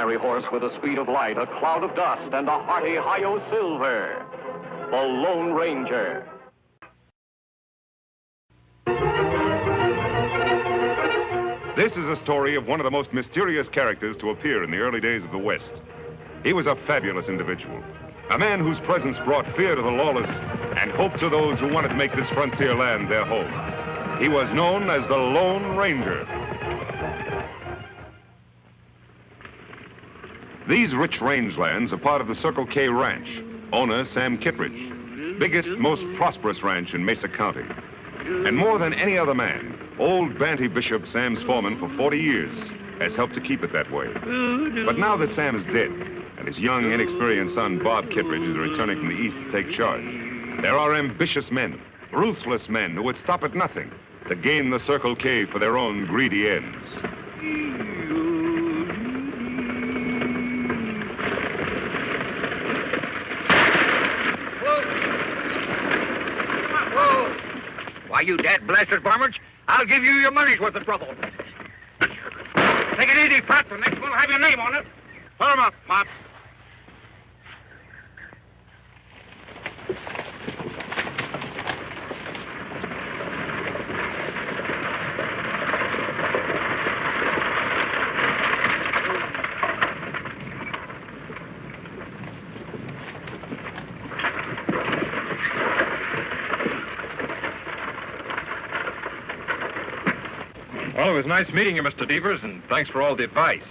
fiery horse with the speed of light, a cloud of dust, and a hearty hi-yo silver. The Lone Ranger. This is a story of one of the most mysterious characters to appear in the early days of the West. He was a fabulous individual, a man whose presence brought fear to the lawless and hope to those who wanted to make this frontier land their home. He was known as the Lone Ranger. These rich rangelands are part of the Circle K Ranch, owner Sam Kittredge, biggest, most prosperous ranch in Mesa County. And more than any other man, old Banty Bishop, Sam's foreman for 40 years, has helped to keep it that way. But now that Sam is dead, and his young, inexperienced son, Bob Kittredge, is returning from the East to take charge, there are ambitious men, ruthless men who would stop at nothing to gain the Circle K for their own greedy ends. Why, you dad-blasted varmints, I'll give you your money's worth of trouble. Take it easy, Pat. The next one will have your name on it. Pull him up, Pop. Well, it was nice meeting you, Mr. Devers, and thanks for all the advice.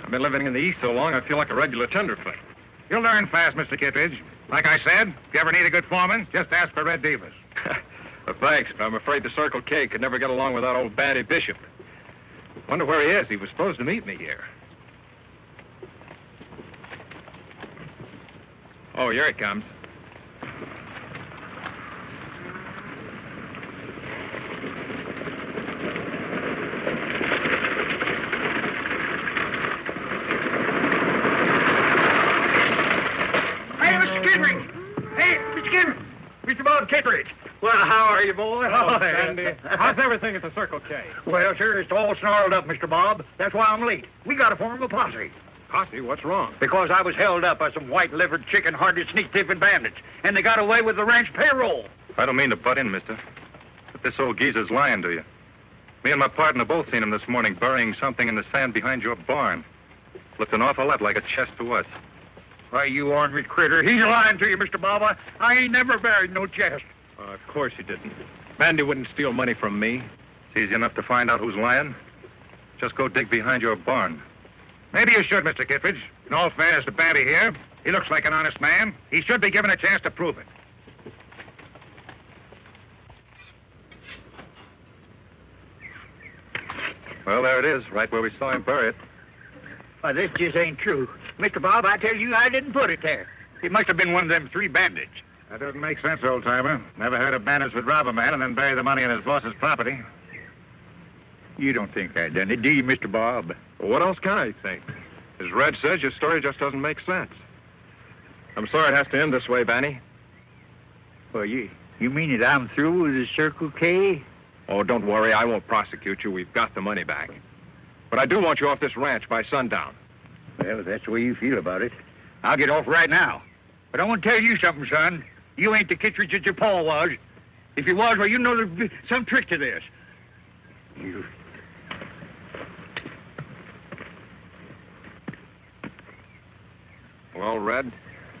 I've been living in the East so long, I feel like a regular tenderfoot. You'll learn fast, Mr. Kittredge. Like I said, if you ever need a good foreman, just ask for Red Devers. Well, thanks, but I'm afraid the Circle K could never get along without old Banty Bishop. Wonder where he is. He was supposed to meet me here. Oh, here he comes. Kittredge. Well, how are you, boy? Oh, Sandy. How's everything at the Circle K? Well, sir, it's all snarled up, Mr. Bob. That's why I'm late. We got to form a posse. Posse? What's wrong? Because I was held up by some white-livered, chicken-hearted, sneak-thieving bandits, and they got away with the ranch payroll. I don't mean to butt in, mister, but this old geezer's lying to you. Me and my partner both seen him this morning burying something in the sand behind your barn. Looked an awful lot like a chest to us. Why, you ornery critter, he's lying to you, Mr. Bob. I ain't never buried no chest. Of course you didn't. Bandy wouldn't steal money from me. It's easy enough to find out who's lying. Just go dig behind your barn. Maybe you should, Mr. Kittredge. In all fairness to Bandy here, he looks like an honest man. He should be given a chance to prove it. Well, there it is, right where we saw him bury it. Why, this just ain't true. Mr. Bob, I tell you, I didn't put it there. It must have been one of them three bandits. That doesn't make sense, old-timer. Never heard of bandits would rob a man and then bury the money in his boss's property. You don't think I done it, do you, Mr. Bob? Well, what else can I think? As Red says, your story just doesn't make sense. I'm sorry it has to end this way, Banny. Well, you mean that I'm through with the Circle K? Oh, don't worry. I won't prosecute you. We've got the money back. But I do want you off this ranch by sundown. Well, if that's the way you feel about it, I'll get off right now. But I want to tell you something, son. You ain't the Kittredge that your pa was. If you was, well, you know there's some trick to this. You... Well, Red,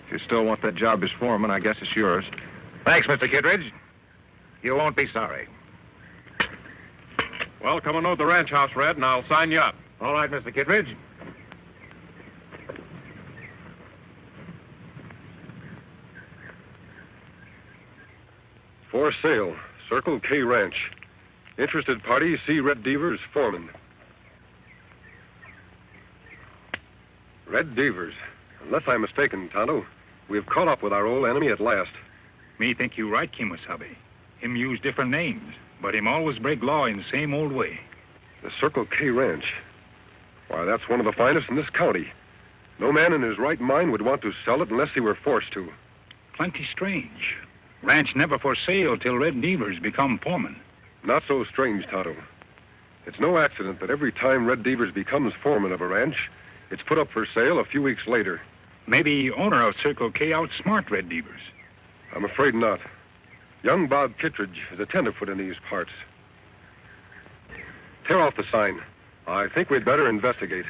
if you still want that job as foreman, I guess it's yours. Thanks, Mr. Kittredge. You won't be sorry. Well, come and load the ranch house, Red, and I'll sign you up. All right, Mr. Kittredge. For sale, Circle K Ranch. Interested party, see Red Devers, foreman. Red Devers. Unless I'm mistaken, Tonto, we've caught up with our old enemy at last. Me think you right, Kemo Sabe. Him use different names, but him always break law in the same old way. The Circle K Ranch. Why, that's one of the finest in this county. No man in his right mind would want to sell it unless he were forced to. Plenty strange. Ranch never for sale till Red Devers become foreman. Not so strange, Tonto. It's no accident that every time Red Devers becomes foreman of a ranch, It's put up for sale a few weeks later. Maybe owner of Circle K outsmart Red Deavers. I'm afraid not. Young Bob Kittredge is a tenderfoot in these parts. Tear off the sign. I think we'd better investigate.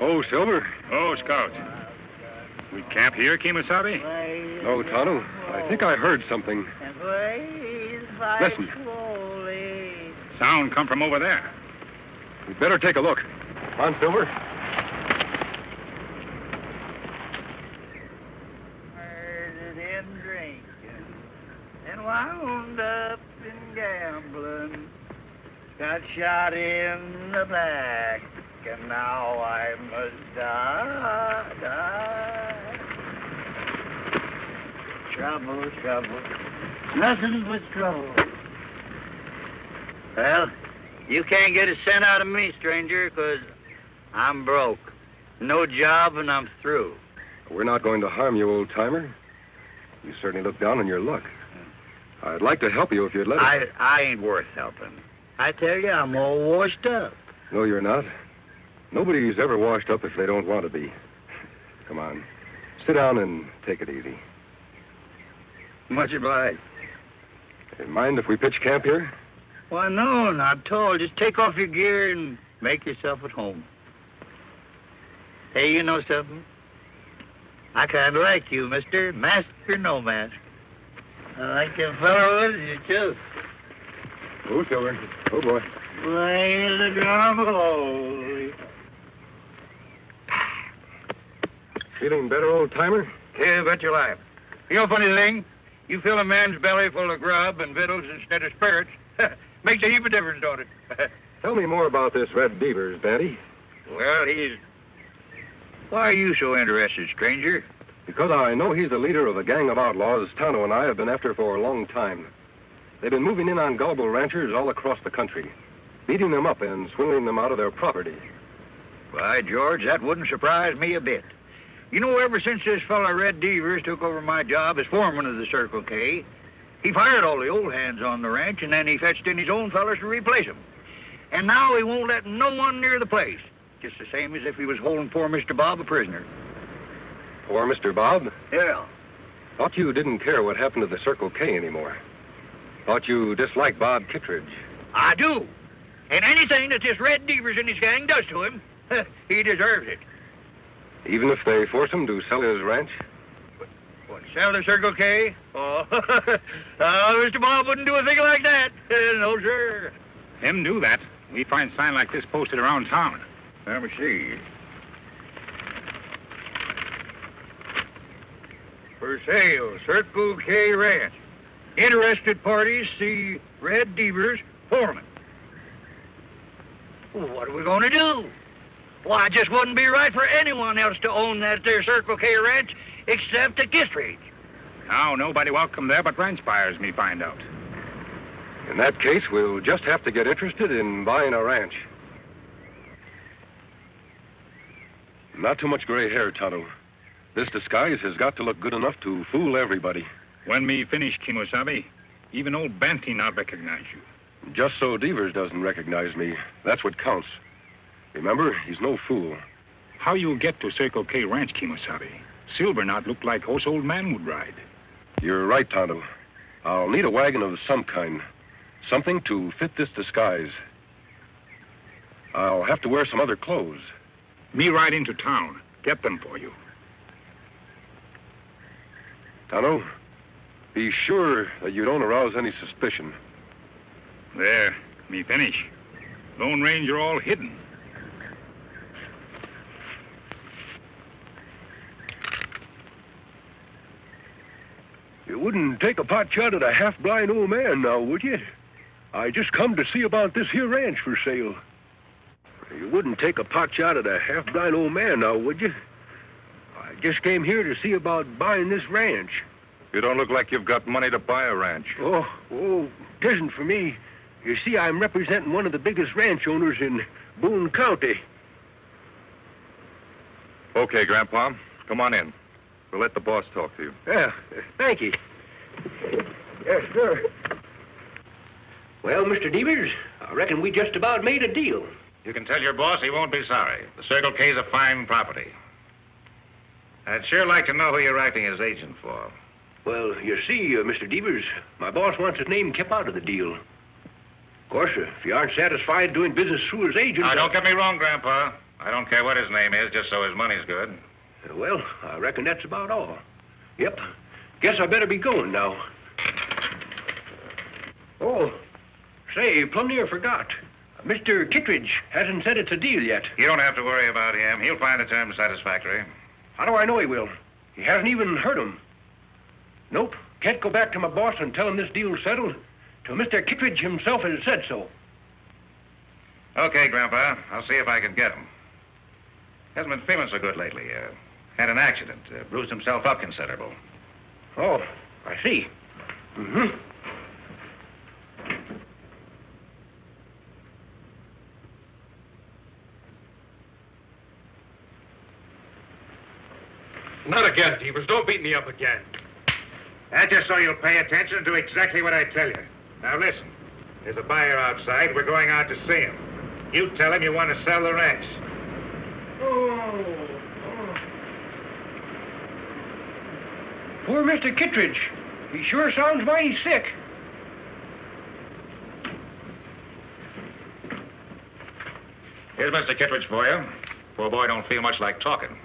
Oh, Silver. Oh, Scout. We camp here, Kemo Sabe? No, Tonto. I think I heard something. Listen. Sound come from over there. We'd better take a look. On, Silver. Murdered and drinking and wound up in gambling. Got shot in the back, and now I must die. Trouble, trouble, nothing but trouble. Well, you can't get a cent out of me, stranger, 'cause I'm broke. No job, and I'm through. We're not going to harm you, old-timer. You certainly look down on your luck. I'd like to help you if you'd let us. I ain't worth helping. I tell you, I'm all washed up. No, you're not. Nobody's ever washed up if they don't want to be. Come on. Sit down and take it easy. Much obliged. Mind if we pitch camp here? Why, no, not at all. Just take off your gear and make yourself at home. Hey, you know something? I kind of like you, mister. Mask or no mask. I like them fellows, you too. Oh, Silver. Oh, boy. Play the drum, holy. Feeling better, old-timer? Yeah, bet your life. You know, funny thing, you fill a man's belly full of grub and victuals instead of spirits. Makes a heap of difference, don't it? Tell me more about this Red Beavers, Banty. Well, Why are you so interested, stranger? Because I know he's the leader of a gang of outlaws Tonto and I have been after for a long time. They've been moving in on gullible ranchers all across the country, beating them up and swindling them out of their property. By George, that wouldn't surprise me a bit. You know, ever since this fella Red Deavers took over my job as foreman of the Circle K, he fired all the old hands on the ranch, and then he fetched in his own fellas to replace them. And now he won't let no one near the place, just the same as if he was holding poor Mr. Bob a prisoner. Poor Mr. Bob? Yeah. Thought you didn't care what happened to the Circle K anymore. Thought you disliked Bob Kittredge. I do. And anything that this Red Deavers and his gang does to him, he deserves it. Even if they force him to sell his ranch? What, sell the Circle K? Oh, Mr. Bob wouldn't do a thing like that. No, sir. Him do that. We find sign like this posted around town. Let me see. For sale, Circle K Ranch. Interested parties see Red Deavers, foreman. Well, what are we going to do? Why, it just wouldn't be right for anyone else to own that there Circle K Ranch except the Kittredge. Now, nobody welcome there but ranch buyers, me find out. In that case, we'll just have to get interested in buying a ranch. Not too much gray hair, Tonto. This disguise has got to look good enough to fool everybody. When me finish, Kemo Sabe, even old Banty not recognize you. Just so Deavers doesn't recognize me, that's what counts. Remember, he's no fool. How you get to Circle K Ranch, Kemo Sabe? Silver not look like horse old man would ride. You're right, Tonto. I'll need a wagon of some kind. Something to fit this disguise. I'll have to wear some other clothes. Me ride into town. Get them for you. Tonto, be sure that you don't arouse any suspicion. There, me finish. Lone Ranger all hidden. You wouldn't take a pot shot at a half-blind old man now, would you? I just come to see about this here ranch for sale. You wouldn't take a pot shot at a half-blind old man now, would you? I just came here to see about buying this ranch. You don't look like you've got money to buy a ranch. Oh, it isn't for me. You see, I'm representing one of the biggest ranch owners in Boone County. Okay, Grandpa. Come on in. We'll let the boss talk to you. Yeah, thank you. Yes, sir. Well, Mr. Devers, I reckon we just about made a deal. You can tell your boss he won't be sorry. The Circle K's a fine property. I'd sure like to know who you're acting as agent for. Well, you see, Mr. Devers, my boss wants his name kept out of the deal. Of course, if you aren't satisfied doing business through his agent... Now, don't get me wrong, Grandpa. I don't care what his name is, just so his money's good. Well, I reckon that's about all. Yep. Guess I better be going now. Oh, say, plumb near forgot. Mr. Kittredge hasn't said it's a deal yet. You don't have to worry about him. He'll find the terms satisfactory. How do I know he will? He hasn't even heard 'em. Nope. Can't go back to my boss and tell him this deal's settled till Mr. Kittredge himself has said so. Okay, Grandpa. I'll see if I can get him. Hasn't been feeling so good lately. Had an accident. Bruised himself up considerable. Oh, I see. Mm-hmm. Not again, Devers. Don't beat me up again. That's just so you'll pay attention and do exactly what I tell you. Now, listen. There's a buyer outside. We're going out to see him. You tell him you want to sell the ranch. Poor Mr. Kittredge. He sure sounds mighty sick. Here's Mr. Kittredge for you. Poor boy don't feel much like talking.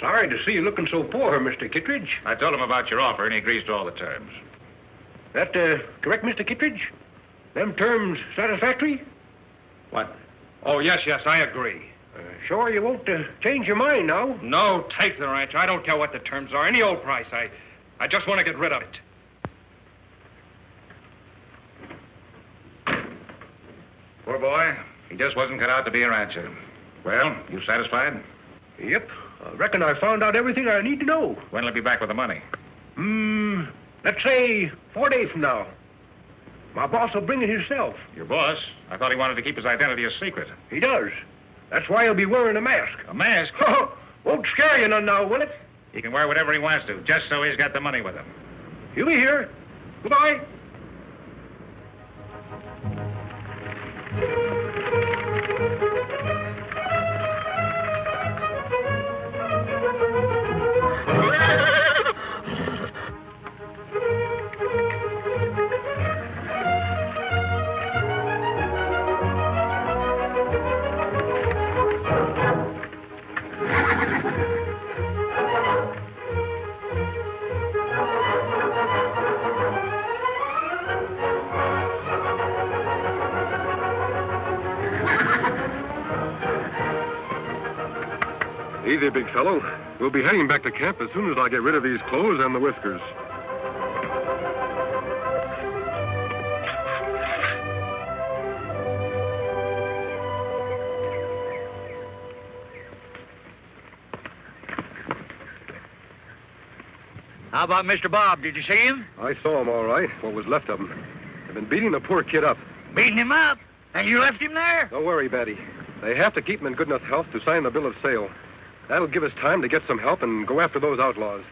Sorry to see you looking so poor, Mr. Kittredge. I told him about your offer, and he agrees to all the terms. That correct, Mr. Kittredge? Them terms satisfactory? What? Oh, yes, I agree. Sure you won't change your mind now? No, take the ranch. I don't care what the terms are. Any old price. I just want to get rid of it. Poor boy. He just wasn't cut out to be a rancher. Well, you satisfied? Yep. I reckon I found out everything I need to know. When'll he be back with the money? Let's say 4 days from now. My boss will bring it himself. Your boss? I thought he wanted to keep his identity a secret. He does. That's why he'll be wearing a mask. A mask? Won't scare you none now, will it? He can wear whatever he wants to, just so he's got the money with him. He'll be here. Goodbye. Easy, big fellow. We'll be heading back to camp as soon as I get rid of these clothes and the whiskers. How about Mr. Bob? Did you see him? I saw him all right, what was left of him. They've been beating the poor kid up. Beating him up? And you left him there? Don't worry, Betty. They have to keep him in good enough health to sign the bill of sale. That'll give us time to get some help and go after those outlaws.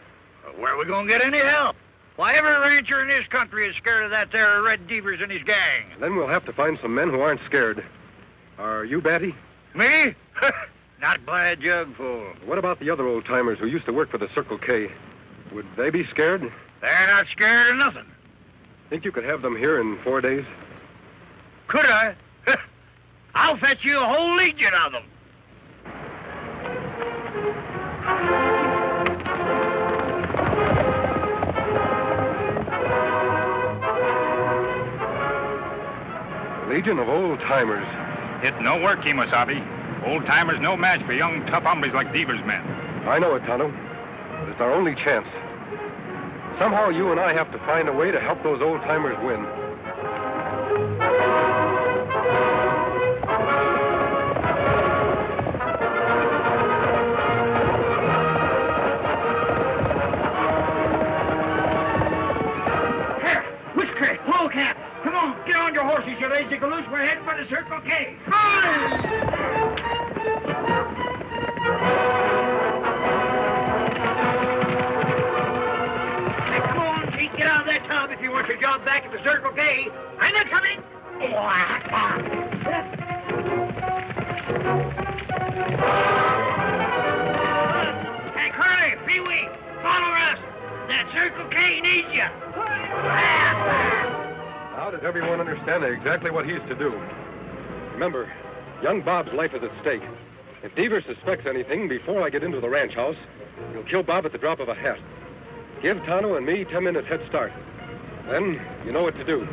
Where are we going to get any help? Why, every rancher in this country is scared of that there Red Devers and his gang. Then we'll have to find some men who aren't scared. Are you, Batty? Me? Not by a jugful. What about the other old-timers who used to work for the Circle K? Would they be scared? They're not scared of nothing. Think you could have them here in 4 days? Could I? I'll fetch you a whole legion of them. Legion of old-timers. It no work, Kemo Sabe. Old-timers no match for young, tough hombres like Devers' men. I know it, Tonto. But it's our only chance. Somehow you and I have to find a way to help those old-timers win. Come on, get on your horses, you lazy galoot. We're heading for the Circle K. Come on! Get out of that tub if you want your job back at the Circle K. I'm not coming. Hey, Curly, Pee-wee, follow us. That Circle K needs you. Now does everyone understand exactly what he's to do? Remember, young Bob's life is at stake. If Devers suspects anything before I get into the ranch house, he'll kill Bob at the drop of a hat. Give Tonto and me 10 minutes head start. Then you know what to do.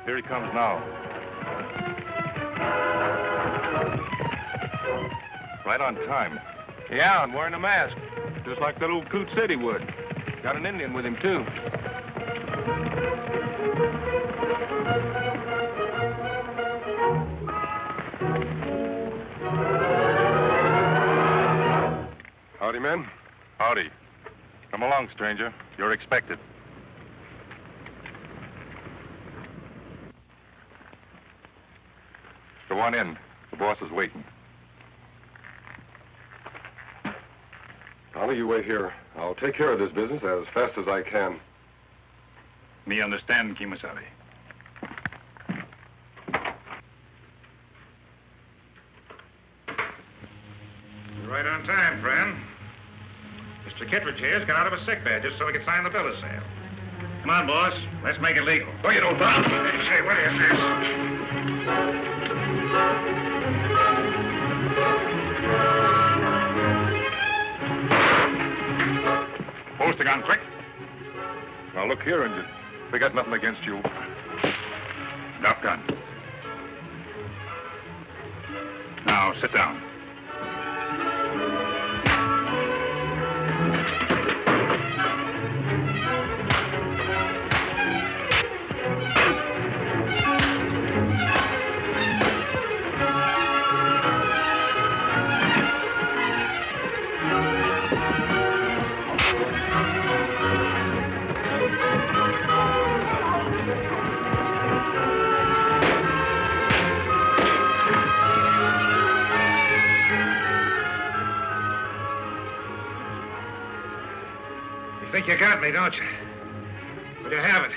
Here he comes now. Right on time. Yeah, and wearing a mask. Just like that old coot said he would. Got an Indian with him, too. Howdy, men. Howdy. Come along, stranger. You're expected. Go on in. The boss is waiting. Tonto, you wait here. I'll take care of this business as fast as I can. Me understand, Kemo Sabe. You're right on time, friend. Mr. Kittredge here's got out of a sick bed just so we could sign the bill of sale. Come on, boss. Let's make it legal. No, you don't, Bob. Say, what is this? Post the gun, quick. Now, look here, Injun. They got nothing against you. Drop gun. Now, sit down. Think you got me, don't you? But you haven't.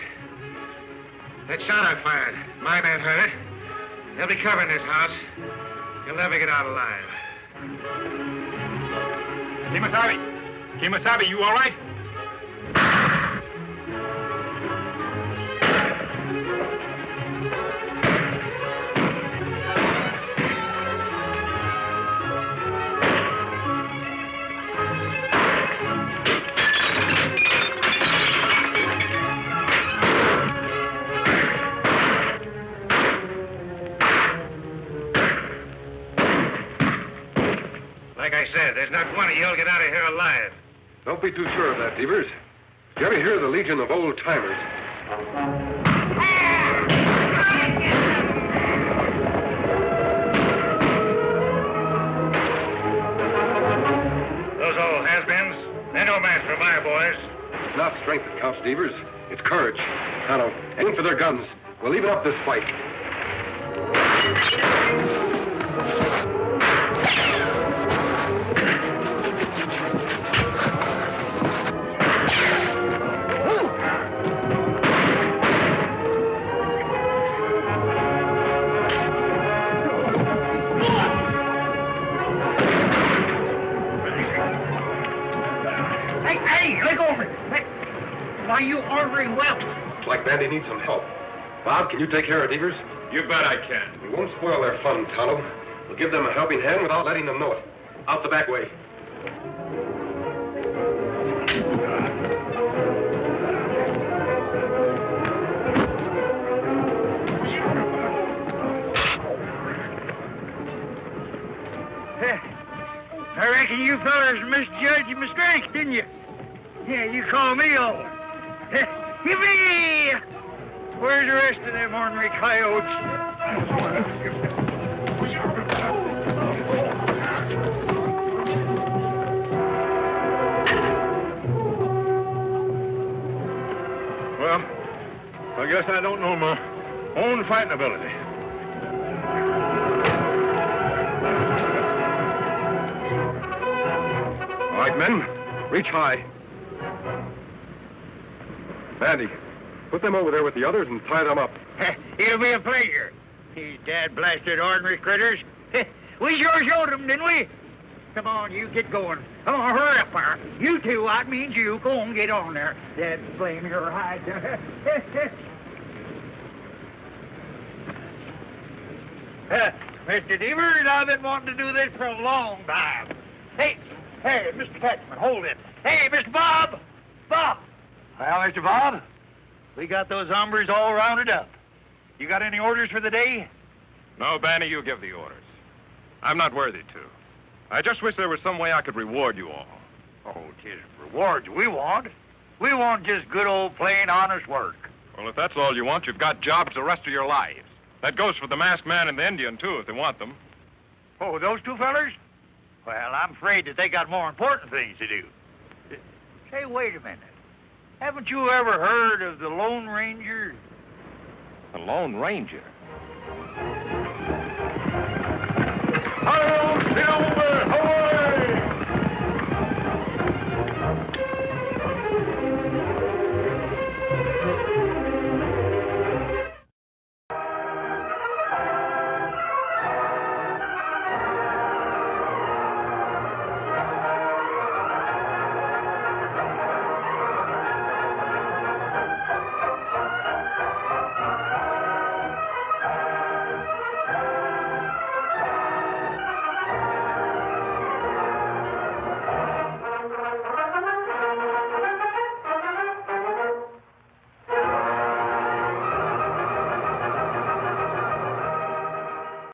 That shot I fired, my man heard it. They'll be covering this house. You'll never get out alive. Kemo Sabe! Kemo Sabe, you all right? Like I said, there's not one of you'll get out of here alive. Don't be too sure of that, Devers. You ever hear of the Legion of Old Timers? Those old has-beens, they're no match for my boys. It's not strength that counts, Devers. It's courage. Tonto, aim for their guns. We'll even up this fight. Hey, look over. Why, you ordering well. Looks like Bandy needs some help. Bob, can you take care of Devers? You bet I can. We won't spoil their fun, Tonto. We'll give them a helping hand without letting them know it. Out the back way. I reckon you fellas misjudged my strength, didn't you? Yeah, you call me old. Yippee! Where's the rest of them ornery coyotes? Well, I guess I don't know my own fighting ability. All right, men, reach high. Bandy, put them over there with the others and tie them up. It'll be a pleasure. These dad-blasted ordinary critters. We sure showed them, didn't we? Come on, you get going. Come on, hurry up there. You two, that means you. Go on, get on there. Dad, blame your hide. Mr. Devers, I've been wanting to do this for a long time. Hey, Mr. Catchman, hold it. Hey, Mr. Bob! Bob! Well, Mr. Bob, we got those hombres all rounded up. You got any orders for the day? No, Banny, you give the orders. I'm not worthy to. I just wish there was some way I could reward you all. Oh, 'tis rewards we want. We want just good old plain honest work. Well, if that's all you want, you've got jobs the rest of your lives. That goes for the masked man and the Indian, too, if they want them. Oh, those two fellers? Well, I'm afraid that they got more important things to do. Say, wait a minute. Haven't you ever heard of the Lone Ranger? The Lone Ranger?